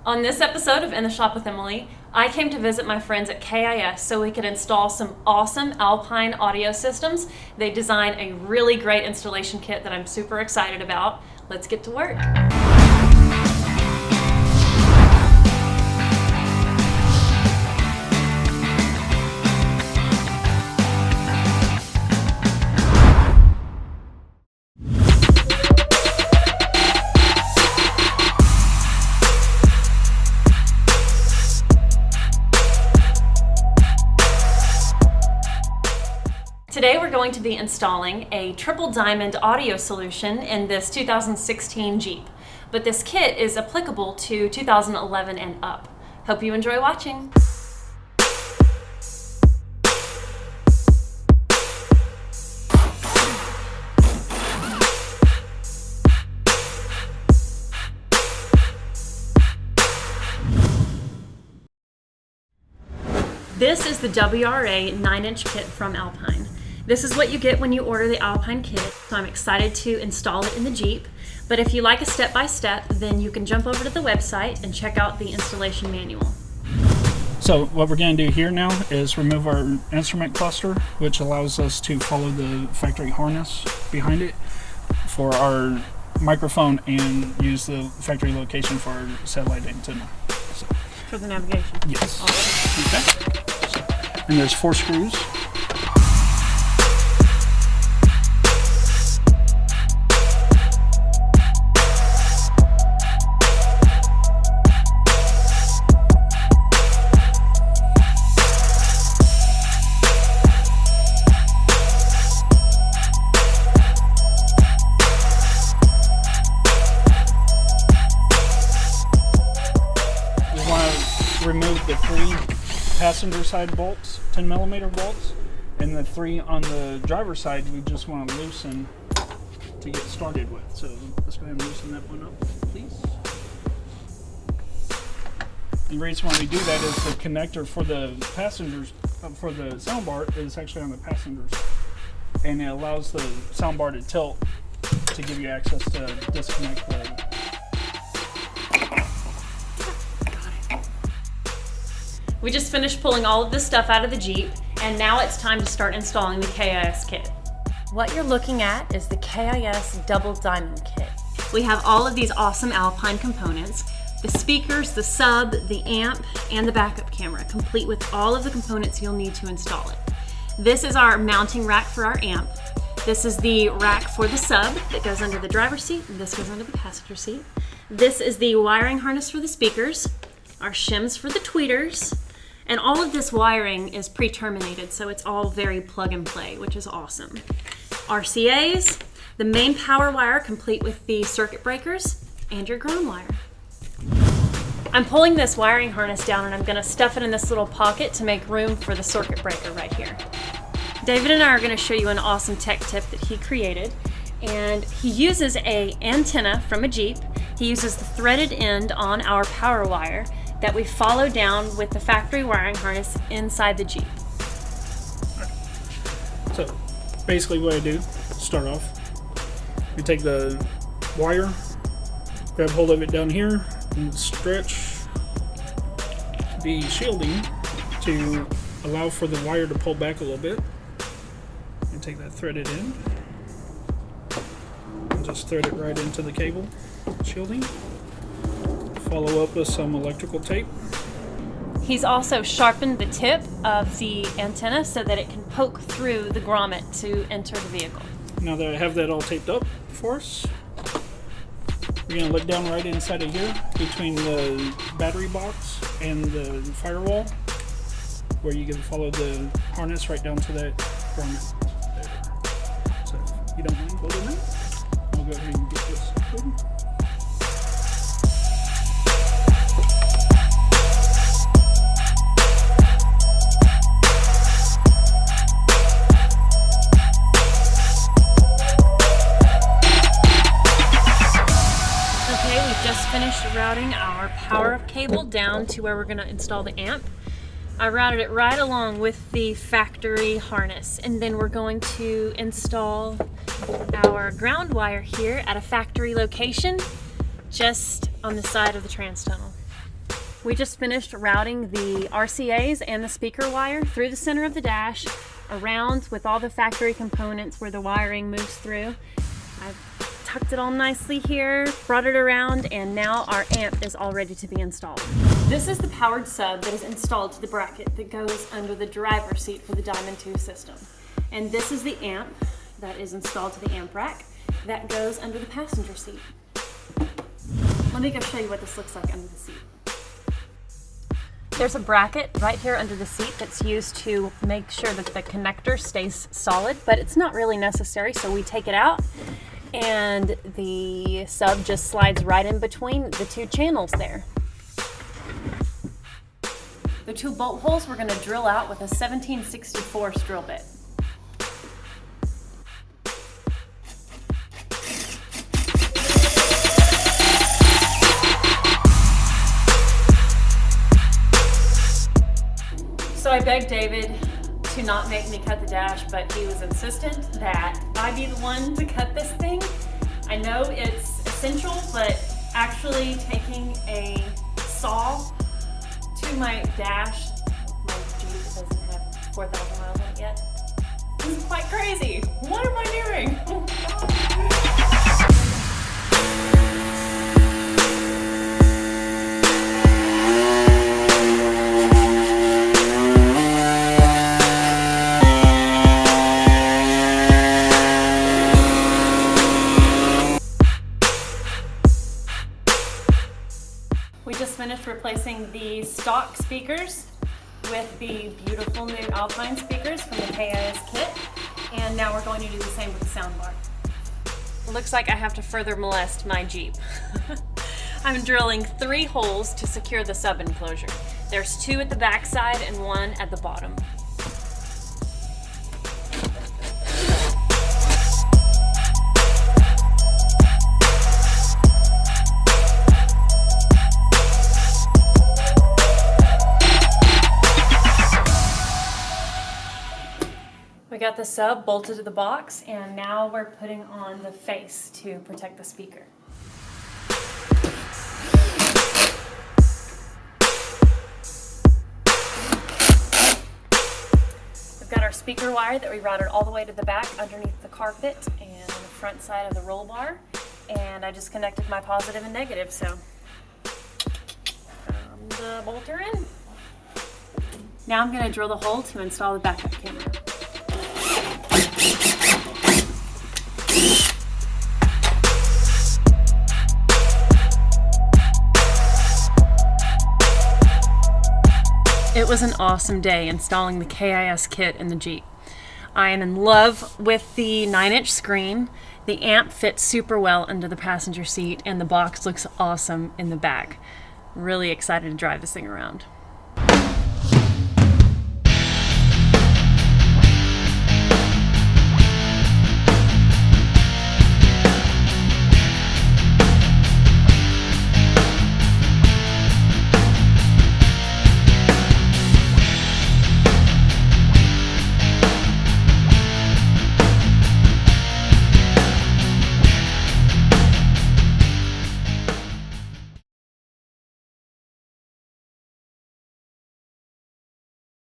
On this episode of In the Shop with Emily, I came to visit my friends at KIS so we could install some awesome Alpine audio systems. They designed a really great installation kit that I'm super excited about. Let's get to work. Today we're going to be installing a Triple Diamond audio solution in this 2016 Jeep, but this kit is applicable to 2011 and up. Hope you enjoy watching. This is the WRA 9-inch kit from Alpine. This is what you get when you order the Alpine kit, so I'm excited to install it in the Jeep. But if you like a step-by-step, then you can jump over to the website and check out the installation manual. So what we're going to do here now is remove our instrument cluster, which allows us to follow the factory harness behind it for our microphone and use the factory location for our satellite antenna. So, For the navigation? yes. Awesome. Okay. And there's 4 screws. Remove the 3 passenger side bolts, 10mm bolts, and the 3 on the driver's side we just want to loosen to get started with. So let's go ahead and loosen that one up, please. The reason why we do that is the connector for the passengers, for the soundbar, is actually on the passengers, and it allows the soundbar to tilt to give you access to disconnect the. We just finished pulling all of this stuff out of the Jeep, and now it's time to start installing the KIS kit. What you're looking at is the KIS Triple Diamond kit. We have all of these awesome Alpine components, the speakers, the sub, the amp, and the backup camera, complete with all of the components you'll need to install it. This is our mounting rack for our amp. This is the rack for the sub that goes under the driver's seat, and this goes under the passenger seat. This is the wiring harness for the speakers, our shims for the tweeters, and all of this wiring is pre-terminated, so it's all very plug and play, which is awesome. RCAs, the main power wire complete with the circuit breakers, and your ground wire. I'm pulling this wiring harness down and I'm gonna stuff it in this little pocket to make room for the circuit breaker right here. David and I are gonna show you an awesome tech tip that he created, and he uses an antenna from a Jeep. He uses the threaded end on our power wire that we follow down with the factory wiring harness inside the Jeep. So basically what I do, start off, we take the wire, grab hold of it down here, and stretch the shielding to allow for the wire to pull back a little bit. And take that threaded end and just thread it right into the cable shielding. Follow up with some electrical tape. He's also sharpened the tip of the antenna so that it can poke through the grommet to enter the vehicle. Now that I have that all taped up for us, we're going to look down right inside of here between the battery box and the firewall, where you can follow the harness right down to that grommet there. So if you don't mind holding that, I'll go ahead and get this open. Finished routing our power cable down to where we're going to install the amp. I routed it right along with the factory harness, and then we're going to install our ground wire here at a factory location just on the side of the trans tunnel. We just finished routing the RCAs and the speaker wire through the center of the dash, around with all the factory components where the wiring moves through. I've tucked it all nicely here, brought it around, and now our amp is all ready to be installed. This is the powered sub that is installed to the bracket that goes under the driver's seat for the Diamond 2 system. And this is the amp that is installed to the amp rack that goes under the passenger seat. Let me go show you what this looks like under the seat. There's a bracket right here under the seat that's used to make sure that the connector stays solid, but it's not really necessary, so we take it out and the sub just slides right in between the two channels there. The two bolt holes we're going to drill out with a 1764 drill bit. So I begged David to not make me cut the dash, but he was insistent that I be the one to cut this thing. I know it's essential, but actually taking a saw to my dash, my Jeep doesn't have 4,000 miles on it yet, is quite crazy. What am I doing? Oh my God. We just finished replacing the stock speakers with the beautiful new Alpine speakers from the KIS kit, and now we're going to do the same with the soundbar. Looks like I have to further molest my Jeep. I'm drilling 3 holes to secure the sub enclosure. There's 2 at the back side and 1 at the bottom. We got the sub bolted to the box, and now we're putting on the face to protect the speaker. We've got our speaker wire that we routed all the way to the back underneath the carpet and the front side of the roll bar, and I just connected my positive and negative, so the bolter in. Now I'm going to drill the hole to install the backup camera. It was an awesome day installing the KIS kit in the Jeep. I am in love with the 9-inch screen. The amp fits super well under the passenger seat, and the box looks awesome in the back. Really excited to drive this thing around.